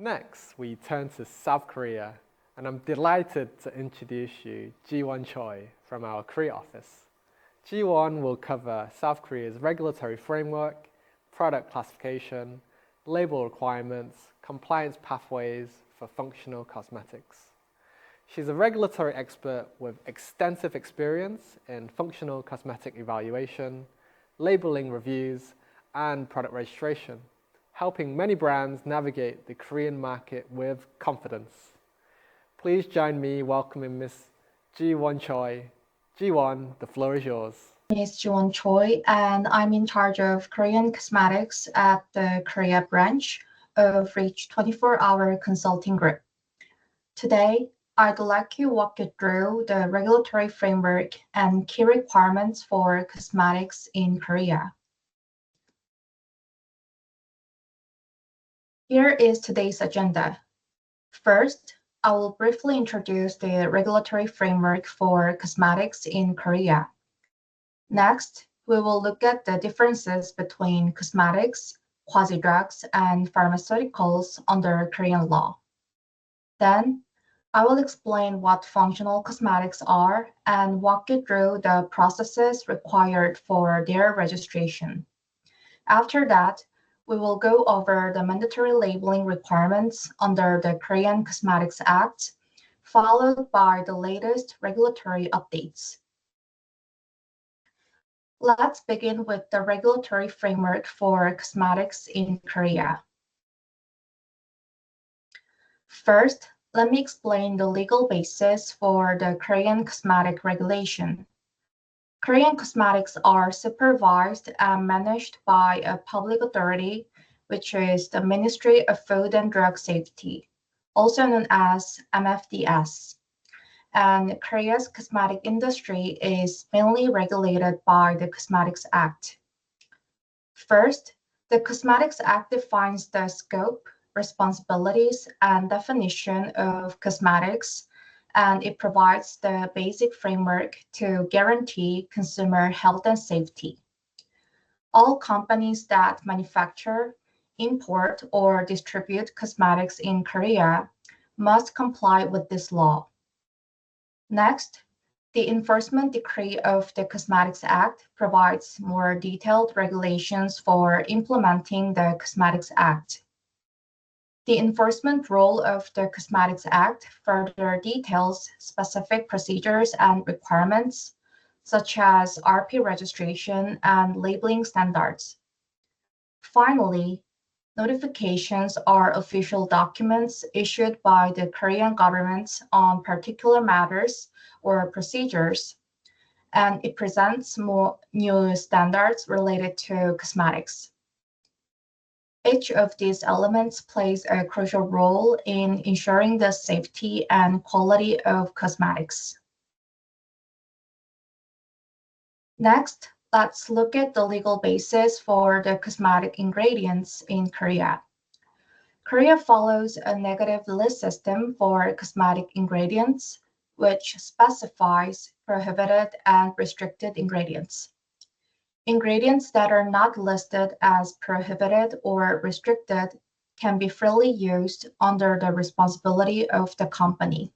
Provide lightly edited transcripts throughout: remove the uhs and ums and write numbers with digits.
Next, we turn to South Korea, and I'm delighted to introduce you Ji-won Choi from our Korea office. Ji-won will cover South Korea's regulatory framework, product classification, label requirements, compliance pathways for functional cosmetics. She's a regulatory expert with extensive experience in functional cosmetic evaluation, labeling reviews, and product registration, helping many brands navigate the Korean market with confidence. Please join me welcoming Ms. Ji-won Choi. Ji-won, the floor is yours. My name is Ji-won Choi, and I'm in charge of Korean cosmetics at the Korea branch of Reach 24-Hour Consulting Group. Today, I'd like to walk you through the regulatory framework and key requirements for cosmetics in Korea. Here is today's agenda. First, I will briefly introduce the regulatory framework for cosmetics in Korea. Next, we will look at the differences between cosmetics, quasi-drugs, and pharmaceuticals under Korean law. Then, I will explain what functional cosmetics are and walk you through the processes required for their registration. After that, we will go over the mandatory labeling requirements under the Korean Cosmetics Act, followed by the latest regulatory updates. Let's begin with the regulatory framework for cosmetics in Korea. First, let me explain the legal basis for the Korean cosmetic regulation. Korean cosmetics are supervised and managed by a public authority, which is the Ministry of Food and Drug Safety, also known as MFDS. And Korea's cosmetic industry is mainly regulated by the Cosmetics Act. First, the Cosmetics Act defines the scope, responsibilities, and definition of cosmetics, and it provides the basic framework to guarantee consumer health and safety. All companies that manufacture, import, or distribute cosmetics in Korea must comply with this law. Next, the Enforcement Decree of the Cosmetics Act provides more detailed regulations for implementing the Cosmetics Act. The enforcement role of the Cosmetics Act further details specific procedures and requirements, such as RP registration and labeling standards. Finally, notifications are official documents issued by the Korean government on particular matters or procedures, and it presents more new standards related to cosmetics. Each of these elements plays a crucial role in ensuring the safety and quality of cosmetics. Next, let's look at the legal basis for the cosmetic ingredients in Korea. Korea follows a negative list system for cosmetic ingredients, which specifies prohibited and restricted ingredients. Ingredients that are not listed as prohibited or restricted can be freely used under the responsibility of the company.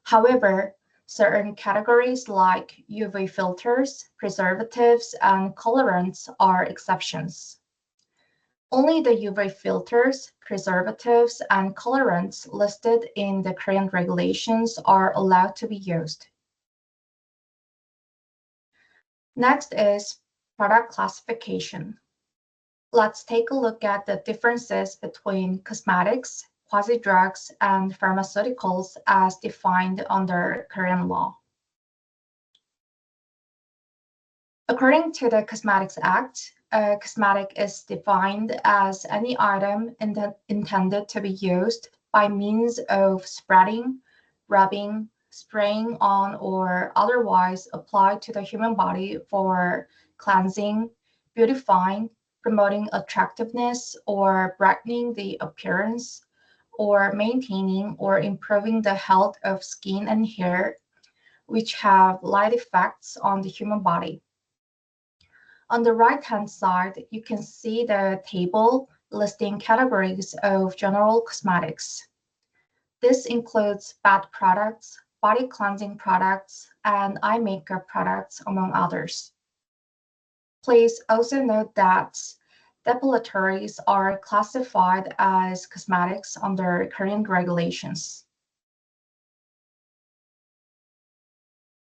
However, certain categories like UV filters, preservatives, and colorants are exceptions. Only the UV filters, preservatives, and colorants listed in the Korean regulations are allowed to be used. Next is product classification. Let's take a look at the differences between cosmetics, quasi-drugs, and pharmaceuticals as defined under Korean law. According to the Cosmetics Act, a cosmetic is defined as any item intended to be used by means of spreading, rubbing, spraying on, or otherwise applied to the human body for cleansing, beautifying, promoting attractiveness, or brightening the appearance, or maintaining or improving the health of skin and hair, which have light effects on the human body. On the right-hand side, you can see the table listing categories of general cosmetics. This includes bath products, body cleansing products, and eye makeup products, among others. Please also note that depilatories are classified as cosmetics under Korean regulations.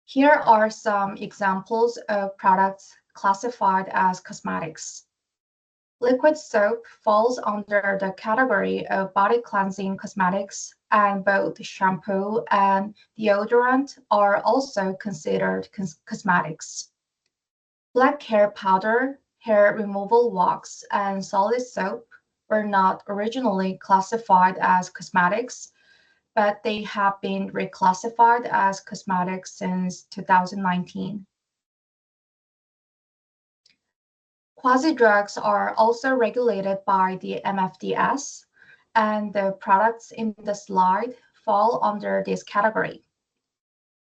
Here are some examples of products classified as cosmetics. Liquid soap falls under the category of body cleansing cosmetics, and both shampoo and deodorant are also considered cosmetics. Black hair powder, hair removal wax, and solid soap were not originally classified as cosmetics, but they have been reclassified as cosmetics since 2019. Quasi-drugs are also regulated by the MFDS, and the products in the slide fall under this category.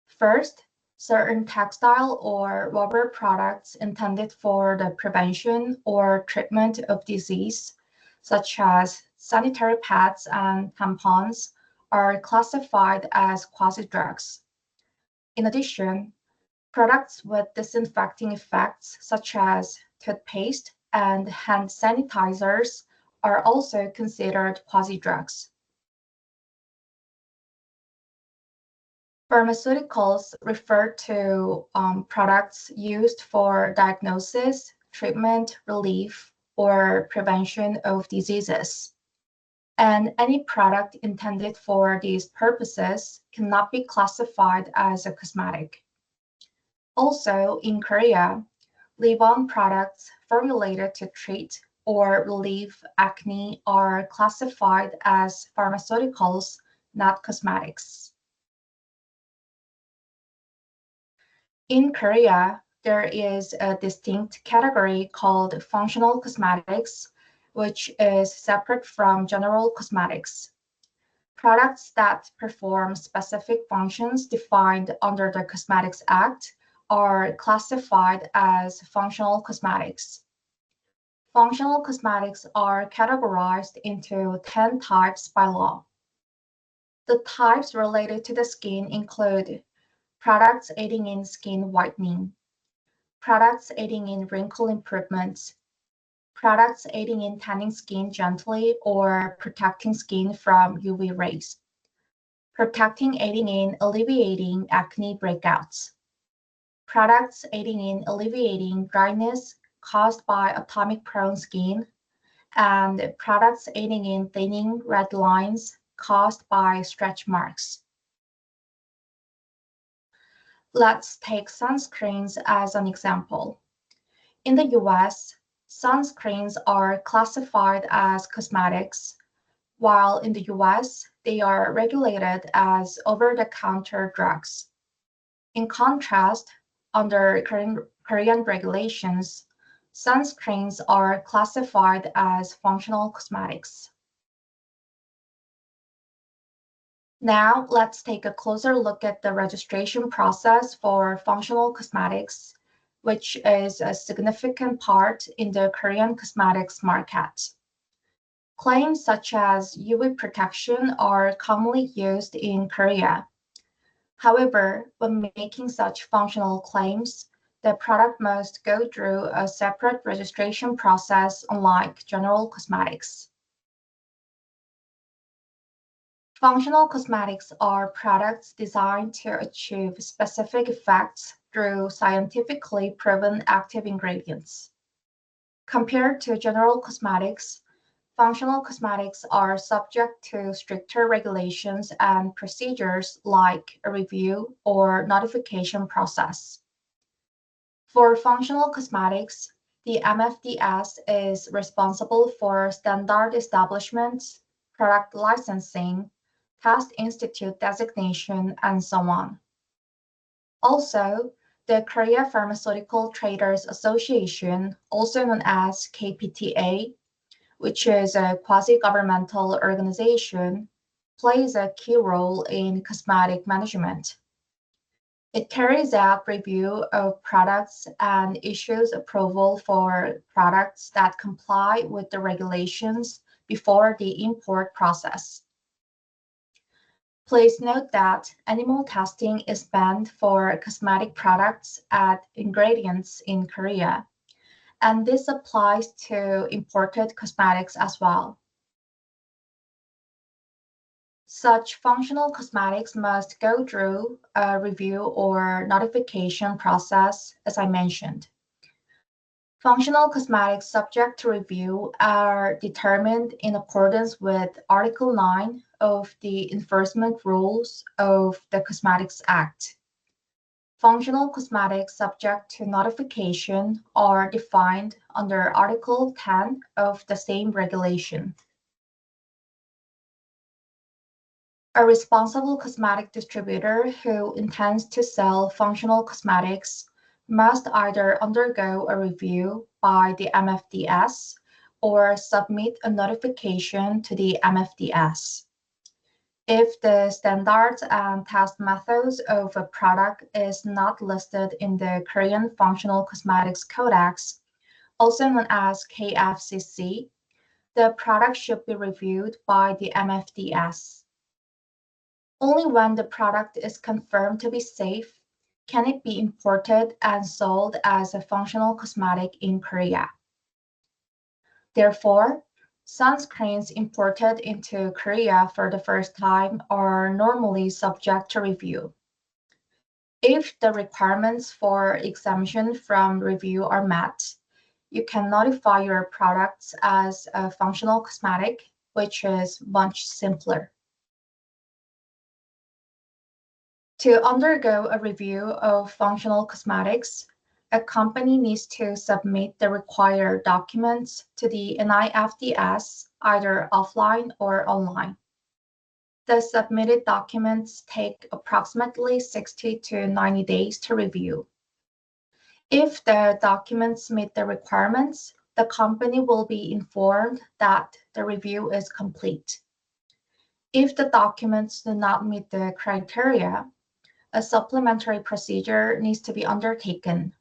First, certain textile or rubber products intended for the prevention or treatment of disease, such as sanitary pads and tampons, are classified as quasi-drugs. In addition, products with disinfecting effects, such as toothpaste and hand sanitizers, are also considered quasi-drugs. Pharmaceuticals refer to products used for diagnosis, treatment, relief, or prevention of diseases. And any product intended for these purposes cannot be classified as a cosmetic. Also, in Korea, leave-on products formulated to treat or relieve acne are classified as pharmaceuticals, not cosmetics. In Korea, there is a distinct category called functional cosmetics, which is separate from general cosmetics. Products that perform specific functions defined under the Cosmetics Act are classified as functional cosmetics. Functional cosmetics are categorized into 10 types by law. The types related to the skin include products aiding in skin whitening, products aiding in wrinkle improvement, products aiding in tanning skin gently or protecting skin from UV rays, aiding in alleviating acne breakouts, products aiding in alleviating dryness caused by atopic-prone skin, and products aiding in thinning red lines caused by stretch marks. Let's take sunscreens as an example. In the US, sunscreens are classified as cosmetics, while in the US, they are regulated as over-the-counter drugs. In contrast, under Korean regulations, sunscreens are classified as functional cosmetics. Now, let's take a closer look at the registration process for functional cosmetics, which is a significant part in the Korean cosmetics market. Claims such as UV protection are commonly used in Korea. However, when making such functional claims, the product must go through a separate registration process, unlike general cosmetics. Functional cosmetics are products designed to achieve specific effects through scientifically proven active ingredients. Compared to general cosmetics, functional cosmetics are subject to stricter regulations and procedures like a review or notification process. For functional cosmetics, the MFDS is responsible for standard establishment, product licensing, Test Institute designation, and so on. Also, the Korea Pharmaceutical Traders Association, also known as KPTA, which is a quasi-governmental organization, plays a key role in cosmetic management. It carries out review of products and issues approval for products that comply with the regulations before the import process. Please note that animal testing is banned for cosmetic products and ingredients in Korea, and this applies to imported cosmetics as well. Such functional cosmetics must go through a review or notification process, as I mentioned. Functional cosmetics subject to review are determined in accordance with Article 9 of the Enforcement Rules of the Cosmetics Act. Functional cosmetics subject to notification are defined under Article 10 of the same regulation. A responsible cosmetic distributor who intends to sell functional cosmetics must either undergo a review by the MFDS or submit a notification to the MFDS. If the standards and test methods of a product is not listed in the Korean Functional Cosmetics Codex, also known as KFCC, the product should be reviewed by the MFDS. Only when the product is confirmed to be safe can it be imported and sold as a functional cosmetic in Korea. Therefore, sunscreens imported into Korea for the first time are normally subject to review. If the requirements for exemption from review are met, you can notify your products as a functional cosmetic, which is much simpler. To undergo a review of functional cosmetics, a company needs to submit the required documents to the NIFDS either offline or online. The submitted documents take approximately 60 to 90 days to review. If the documents meet the requirements, the company will be informed that the review is complete. If the documents do not meet the criteria, a supplementary procedure needs to be undertaken.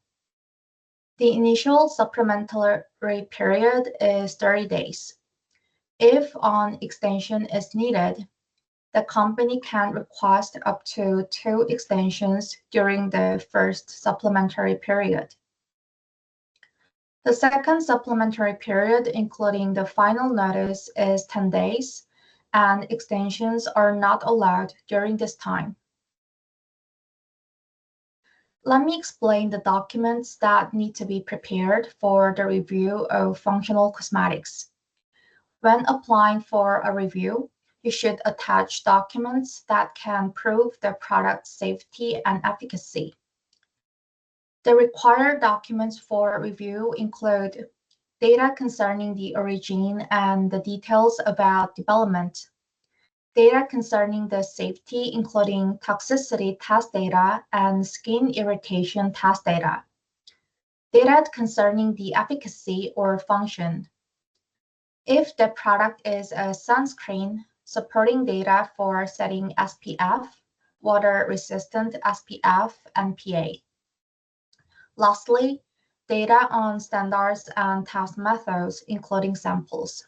The initial supplementary period is 30 days. If an extension is needed, the company can request up to 2 extensions during the first supplementary period. The second supplementary period, including the final notice, is 10 days, and extensions are not allowed during this time. Let me explain the documents that need to be prepared for the review of functional cosmetics. When applying for a review, you should attach documents that can prove the product's safety and efficacy. The required documents for review include data concerning the origin and the details about development, data concerning the safety, including toxicity test data and skin irritation test data, data concerning the efficacy or function. If the product is a sunscreen, supporting data for setting SPF, water-resistant SPF, and PA. Lastly, data on standards and test methods, including samples.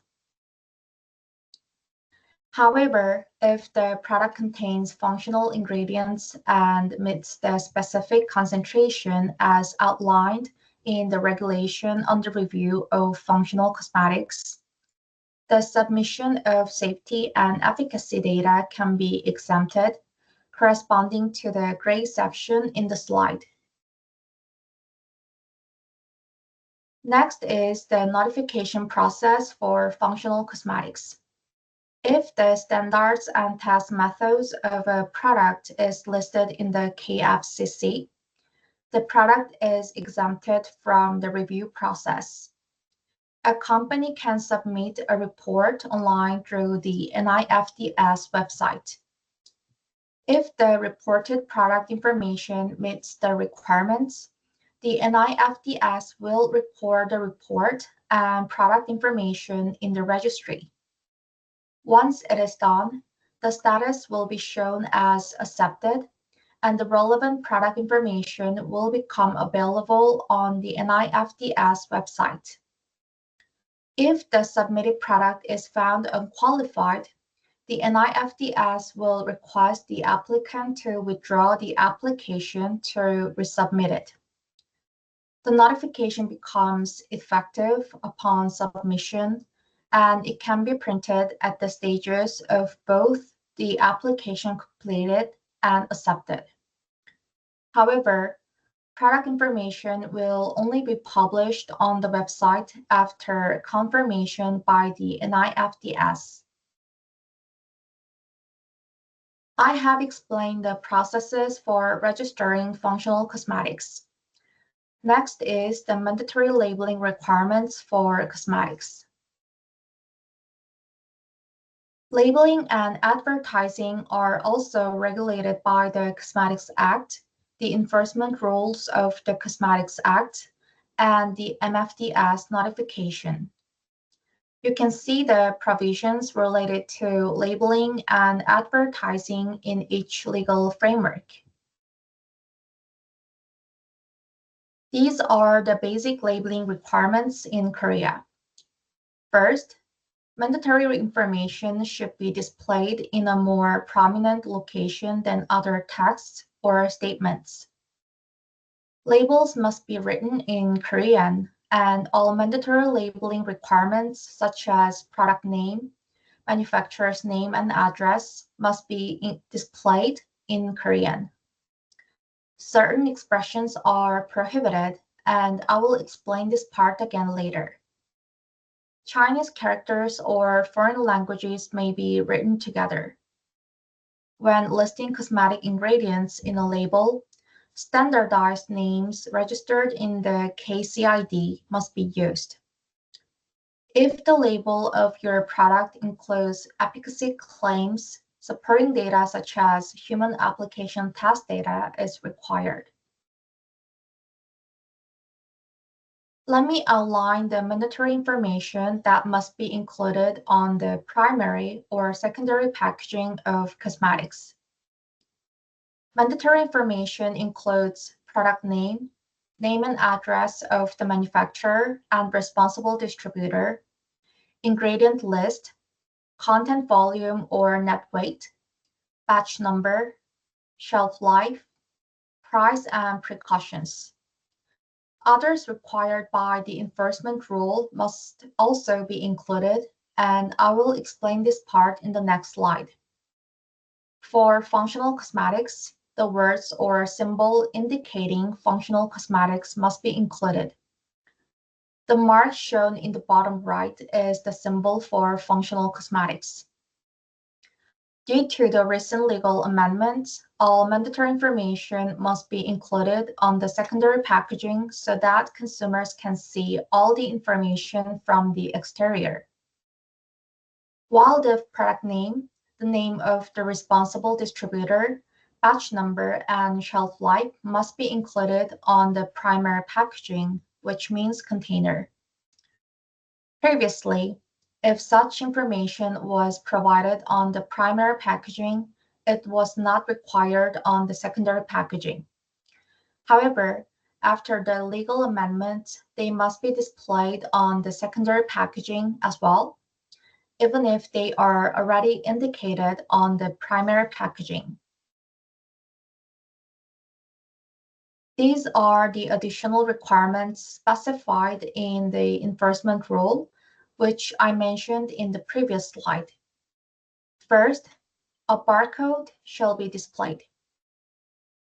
However, if the product contains functional ingredients and meets the specific concentration as outlined in the regulation under review of functional cosmetics, the submission of safety and efficacy data can be exempted, corresponding to the gray section in the slide. Next is the notification process for functional cosmetics. If the standards and test methods of a product is listed in the KFCC, the product is exempted from the review process. A company can submit a report online through the NIFDS website. If the reported product information meets the requirements, the NIFDS will record the report and product information in the registry. Once it is done, the status will be shown as accepted, and the relevant product information will become available on the NIFDS website. If the submitted product is found unqualified, the NIFDS will request the applicant to withdraw the application to resubmit it. The notification becomes effective upon submission, and it can be printed at the stages of both the application completed and accepted. However, product information will only be published on the website after confirmation by the NIFDS. I have explained the processes for registering functional cosmetics. Next is the mandatory labeling requirements for cosmetics. Labeling and advertising are also regulated by the Cosmetics Act, the enforcement rules of the Cosmetics Act, and the MFDS notification. You can see the provisions related to labeling and advertising in each legal framework. These are the basic labeling requirements in Korea. First, mandatory information should be displayed in a more prominent location than other texts or statements. Labels must be written in Korean, and all mandatory labeling requirements such as product name, manufacturer's name, and address must be displayed in Korean. Certain expressions are prohibited, and I will explain this part again later. Chinese characters or foreign languages may be written together. When listing cosmetic ingredients in a label, standardized names registered in the KCID must be used. If the label of your product includes efficacy claims, supporting data such as human application test data is required. Let me outline the mandatory information that must be included on the primary or secondary packaging of cosmetics. Mandatory information includes product name, name and address of the manufacturer and responsible distributor, ingredient list, content volume or net weight, batch number, shelf life, price, and precautions. Others required by the enforcement rule must also be included, and I will explain this part in the next slide. For functional cosmetics, the words or symbol indicating functional cosmetics must be included. The mark shown in the bottom right is the symbol for functional cosmetics. Due to the recent legal amendments, all mandatory information must be included on the secondary packaging so that consumers can see all the information from the exterior. While the product name, the name of the responsible distributor, batch number, and shelf life must be included on the primary packaging, which means container. Previously, if such information was provided on the primary packaging, it was not required on the secondary packaging. However, after the legal amendment, they must be displayed on the secondary packaging as well, even if they are already indicated on the primary packaging. These are the additional requirements specified in the enforcement rule, which I mentioned in the previous slide. First, a barcode shall be displayed.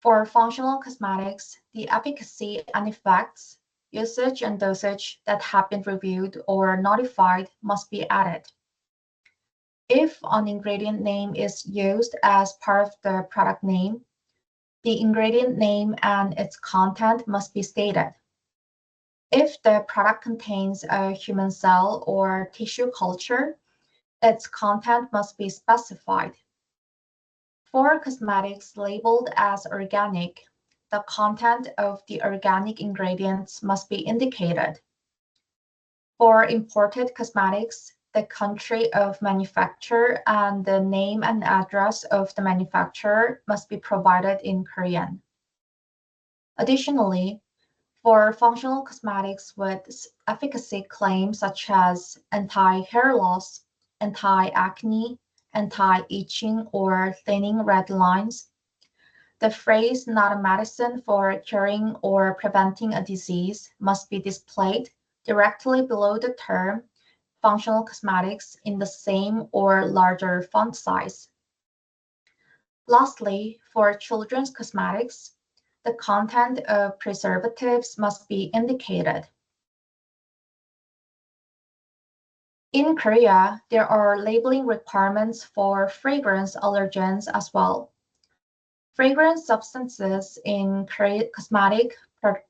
For functional cosmetics, the efficacy and effects, usage and dosage that have been reviewed or notified must be added. If an ingredient name is used as part of the product name, the ingredient name and its content must be stated. If the product contains a human cell or tissue culture, its content must be specified. For cosmetics labeled as organic, the content of the organic ingredients must be indicated. For imported cosmetics, the country of manufacture, and the name and address of the manufacturer must be provided in Korean. Additionally, for functional cosmetics with efficacy claims such as anti-hair loss, anti-acne, anti-itching, or thinning red lines, the phrase "not a medicine for curing or preventing a disease" must be displayed directly below the term functional cosmetics in the same or larger font size. Lastly, for children's cosmetics, the content of preservatives must be indicated. In Korea, there are labeling requirements for fragrance allergens as well. Fragrance substances in cosmetic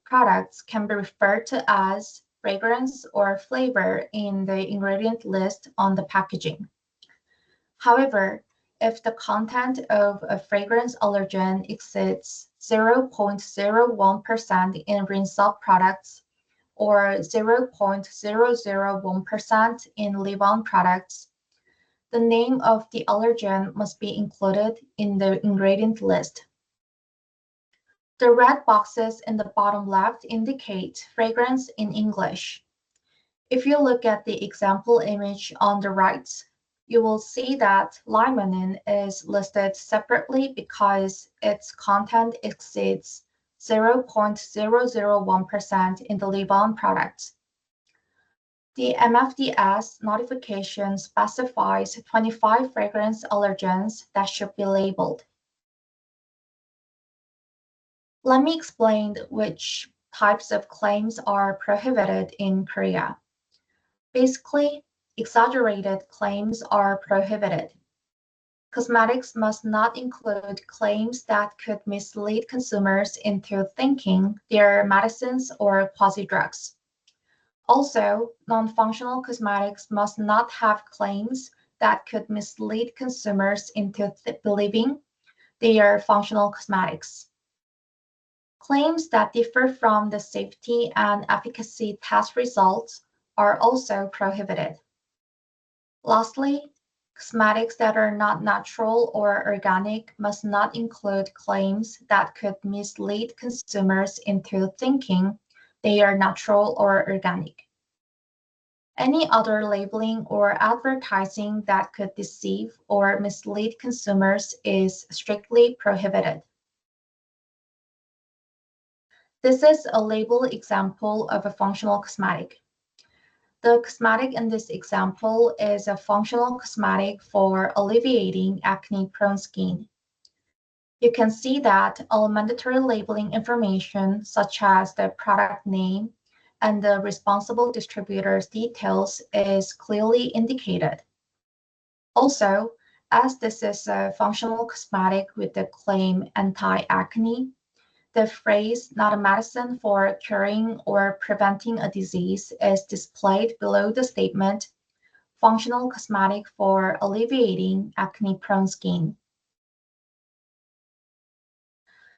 products can be referred to as fragrance or flavor in the ingredient list on the packaging. However, if the content of a fragrance allergen exceeds 0.01% in rinse-off products or 0.001% in leave-on products, the name of the allergen must be included in the ingredient list. The red boxes in the bottom left indicate fragrance in English. If you look at the example image on the right, you will see that limonene is listed separately because its content exceeds 0.001% in the leave-on product. The MFDS notification specifies 25 fragrance allergens that should be labeled. Let me explain which types of claims are prohibited in Korea. Basically, exaggerated claims are prohibited. Cosmetics must not include claims that could mislead consumers into thinking they're medicines or quasi-drugs. Also, non-functional cosmetics must not have claims that could mislead consumers into believing they are functional cosmetics. Claims that differ from the safety and efficacy test results are also prohibited. Lastly, cosmetics that are not natural or organic must not include claims that could mislead consumers into thinking they are natural or organic. Any other labeling or advertising that could deceive or mislead consumers is strictly prohibited. This is a label example of a functional cosmetic. The cosmetic in this example is a functional cosmetic for alleviating acne-prone skin. You can see that all mandatory labeling information, such as the product name and the responsible distributor's details, is clearly indicated. Also, as this is a functional cosmetic with the claim anti-acne, the phrase "not a medicine for curing or preventing a disease" is displayed below the statement "functional cosmetic for alleviating acne-prone skin."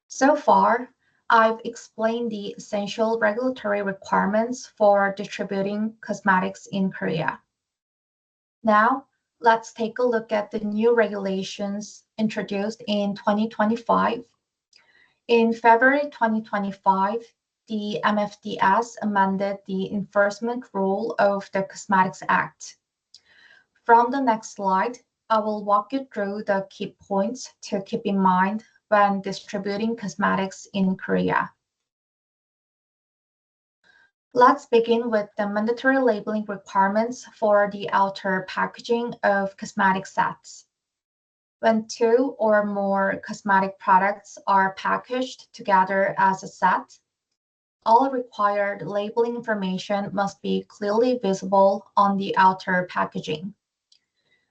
So far, I've explained the essential regulatory requirements for distributing cosmetics in Korea. Now, let's take a look at the new regulations introduced in 2025. In February 2025, the MFDS amended the enforcement rule of the Cosmetics Act. From the next slide, I will walk you through the key points to keep in mind when distributing cosmetics in Korea. Let's begin with the mandatory labeling requirements for the outer packaging of cosmetic sets. When two or more cosmetic products are packaged together as a set, all required labeling information must be clearly visible on the outer packaging.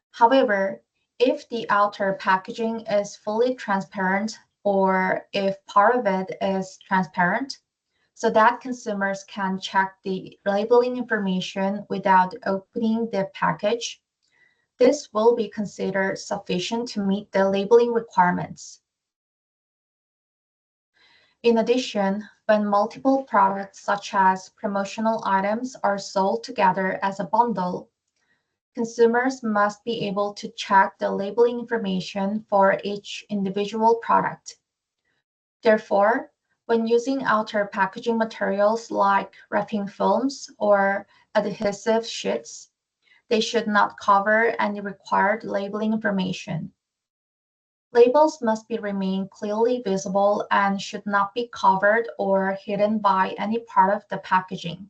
However, if the outer packaging is fully transparent or if part of it is transparent, so that consumers can check the labeling information without opening the package, this will be considered sufficient to meet the labeling requirements. In addition, when multiple products such as promotional items are sold together as a bundle, consumers must be able to check the labeling information for each individual product. Therefore, when using outer packaging materials like wrapping films or adhesive sheets, they should not cover any required labeling information. Labels must remain clearly visible and should not be covered or hidden by any part of the packaging.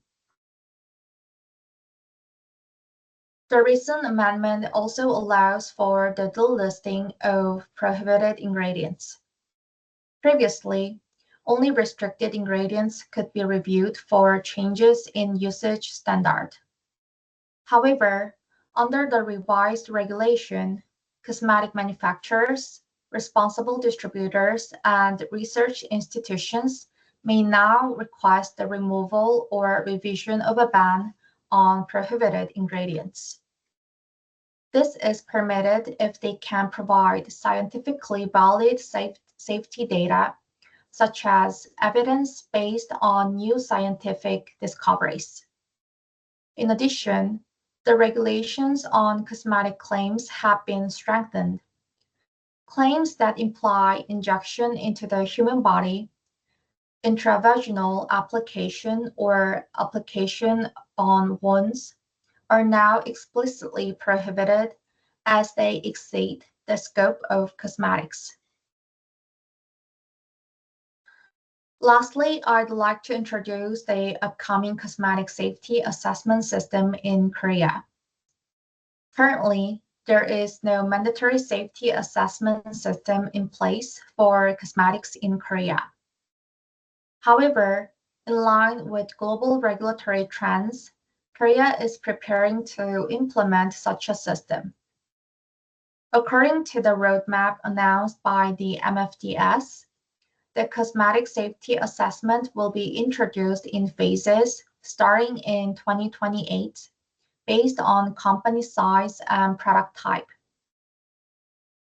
The recent amendment also allows for the delisting of prohibited ingredients. Previously, only restricted ingredients could be reviewed for changes in usage standard. However, under the revised regulation, cosmetic manufacturers, responsible distributors, and research institutions may now request the removal or revision of a ban on prohibited ingredients. This is permitted if they can provide scientifically valid safety data, such as evidence based on new scientific discoveries. In addition, the regulations on cosmetic claims have been strengthened. Claims that imply injection into the human body, intravaginal application, or application on wounds are now explicitly prohibited as they exceed the scope of cosmetics. Lastly, I'd like to introduce the upcoming cosmetic safety assessment system in Korea. Currently, there is no mandatory safety assessment system in place for cosmetics in Korea. However, in line with global regulatory trends, Korea is preparing to implement such a system. According to the roadmap announced by the MFDS, the cosmetic safety assessment will be introduced in phases starting in 2028 based on company size and product type.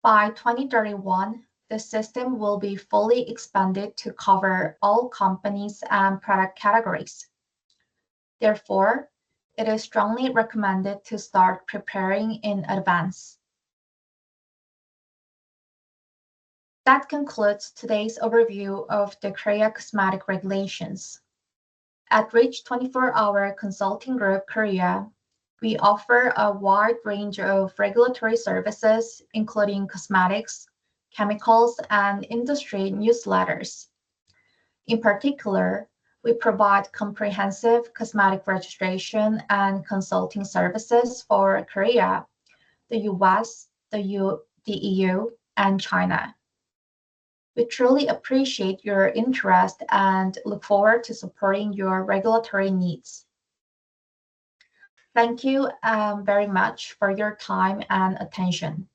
By 2031, the system will be fully expanded to cover all companies and product categories. Therefore, it is strongly recommended to start preparing in advance. That concludes today's overview of the Korea cosmetic regulations. At Reach 24-Hour Consulting Group Korea, we offer a wide range of regulatory services, including cosmetics, chemicals, and industry newsletters. In particular, we provide comprehensive cosmetic registration and consulting services for Korea, the US, the EU, and China. We truly appreciate your interest and look forward to supporting your regulatory needs. Thank you very much for your time and attention.